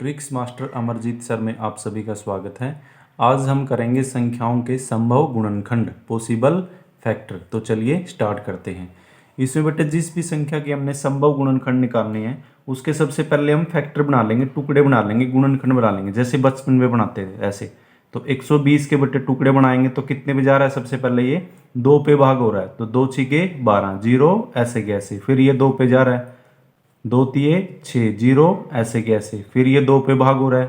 Tricks master Amarjeet sir में आप सभी का स्वागत है। आज हम करेंगे संख्याओं के संभव गुणनखंड पॉसिबल फैक्टर। तो चलिए स्टार्ट करते हैं। इसमें बेटे जिस भी संख्या की हमने संभव गुणनखंड निकालनी है उसके सबसे पहले हम फैक्टर बना लेंगे, टुकड़े बना लेंगे, गुणनखंड बना लेंगे, जैसे बचपन में बनाते थे ऐसे। तो 120 के बेटे टुकड़े बनाएंगे तो कितने पे जा रहा है, सबसे पहले ये 2 पे भाग हो रहा है तो 2 छिके 12, जीरो ऐसे कैसे, फिर ये 2 पे जा रहा है, 2 तिये 6, जीरो ऐसे कैसे, फिर ये 2 पे भाग हो रहा है,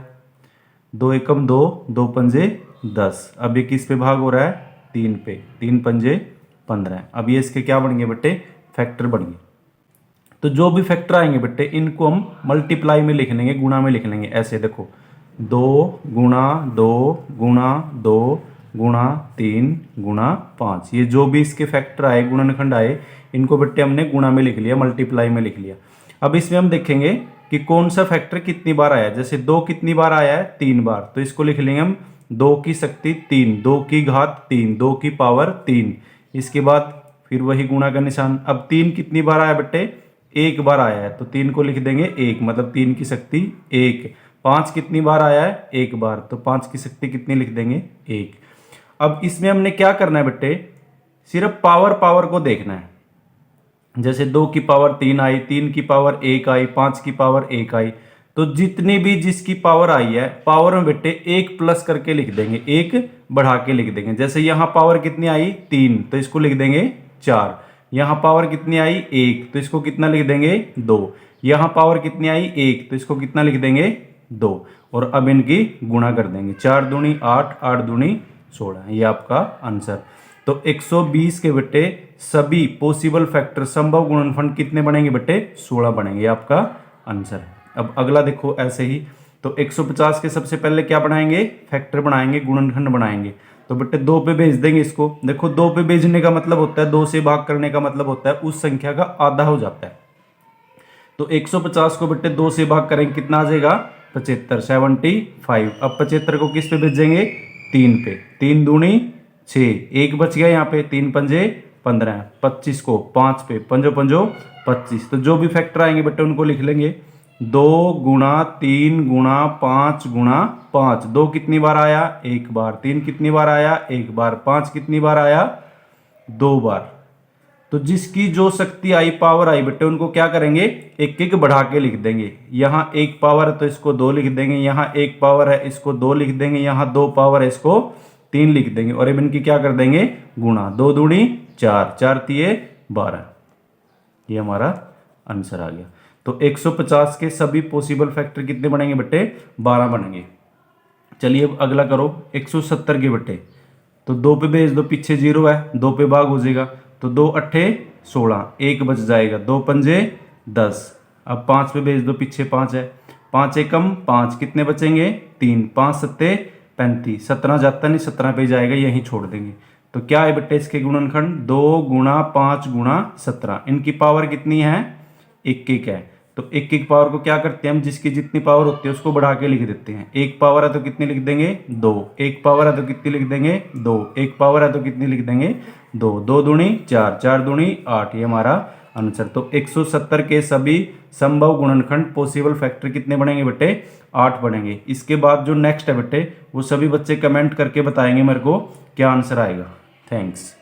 2 एकम 2, 2 पंजे 10, अब ये किस पे भाग हो रहा है, 3 पे, 3 पंजे 15। अब ये इसके क्या बन गए बेटे, फैक्टर बन गए। तो जो भी फैक्टर आएंगे बेटे इनको हम मल्टीप्लाई में लिख लेंगे, गुणा में लिख लेंगे। ऐसे देखो 2 गुणा 2 गुणा 2 गुणा 3 गुणा 5, ये जो भी इसके फैक्टर आए, गुणनखंड आए, इनको बेटे हमने गुणा में लिख लिया, मल्टीप्लाई में लिख लिया। अब इसमें हम देखेंगे कि कौन सा फैक्टर कितनी बार आया है। जैसे 2 कितनी बार आया है, 3 बार, तो इसको लिख लेंगे हम 2 की शक्ति 3, 2 की घात 3, 2 की पावर 3। इसके बाद फिर वही गुणा का निशान। अब 3 कितनी बार आया बेटे, 1 बार आया है तो 3 को लिख देंगे 1, मतलब 3 की शक्ति 1। 5 कितनी बार आया है, 1 बार, तो 5 की शक्ति कितनी लिख देंगे 1। अब इसमें हमने क्या करना है बेटे, सिर्फ पावर को देखना है। जैसे 2 की पावर 3 आई, 3 की पावर 1 आई, 5 की पावर 1 आई, तो जितनी भी जिसकी पावर आई है पावर में बेटे 1 प्लस करके लिख देंगे, 1 बढ़ा के लिख देंगे। जैसे यहाँ पावर कितनी आई 3, तो इसको लिख देंगे 4। यहाँ पावर कितनी आई 1, तो इसको कितना लिख देंगे 2। यहाँ पावर कितनी आई 1, तो इसको कितना लिख देंगे 2। और अब इनकी गुणा कर देंगे, 4 दूनी 8, 8 दूनी 16, ये आपका आंसर। तो 120 के बेटे सभी पॉसिबल फैक्टर संभव गुणनखंड कितने बनेंगे बेटे, 16 बनेंगे, आपका आंसर है। अब अगला देखो ऐसे ही। तो 150 के सबसे पहले क्या बनाएंगे, फैक्टर बनाएंगे, गुणनखंड बनाएंगे। तो बेटे 2 पे भेज देंगे इसको। देखो 2 पे भेजने का मतलब होता है, 2 से भाग करने का मतलब होता है उस संख्या का आधा हो जाता है। तो 150 को बेटे 2 से भाग करेंगे, कितना आ जाएगा 75, 75। अब 75 को किस पे भेजेंगे, 3 पे, 3 दूनी 6, 1 बच गया यहाँ पे, 3 पंजे 15, 25 को 5 पे, पंजो पंजो 25। तो जो भी फैक्टर आएंगे बेटे उनको लिख लेंगे, 2 गुणा 3 गुणा 5 गुणा 5। 2 कितनी बार आया, 1 बार, 3 कितनी बार आया 1 बार, 5 कितनी बार आया 2 बार। तो जिसकी जो शक्ति आई, पावर आई बेटे, उनको क्या करेंगे, एक एक बढ़ा के लिख देंगे। यहाँ 1 पावर है तो इसको 2 लिख देंगे, यहाँ 1 पावर है इसको 2 लिख देंगे, यहाँ 2 पावर है इसको 3 लिख देंगे, और इनकी क्या कर देंगे गुणा। 2 दूनी 4, 4 तिये 12, ये हमारा आंसर आ गया। तो 150 के सभी पॉसिबल फैक्टर कितने बनेंगे बेटे, 12 बनेंगे। चलिए अब अगला करो 170 के बेटे। तो 2 पे भेज दो, पीछे 0 है, 2 पे भाग हो जाएगा, तो 2 अट्ठे 16, 1 बच जाएगा, 2 पंजे 10। अब 5 पे भेज दो, पीछे 5 है, 5 एकम 5, कितने बचेंगे 3, 5 सत्ते 35, 17 जाता नहीं, 17 पे जाएगा, यहीं छोड़ देंगे। तो क्या है बेटे इसके गुणनखंड, 2 गुणा 5 गुणा 17। इनकी पावर कितनी है, 1 है। तो 1 पावर को क्या करते हैं हम, जिसकी जितनी पावर होती है उसको बढ़ा के लिख देते हैं। 1 पावर है तो कितनी लिख देंगे 2, 1 पावर है तो कितनी लिख देंगे 2, 1 पावर है तो कितनी लिख देंगे 2, 2 दूनी 4, 4 दूनी 8, ये हमारा आंसर। तो 170 के सभी संभव गुणनखंड पॉसिबल फैक्टर कितने बनेंगे बेटे, 8 बनेंगे। इसके बाद जो नेक्स्ट है बेटे वो सभी बच्चे कमेंट करके बताएंगे मेरे को क्या आंसर आएगा। थैंक्स।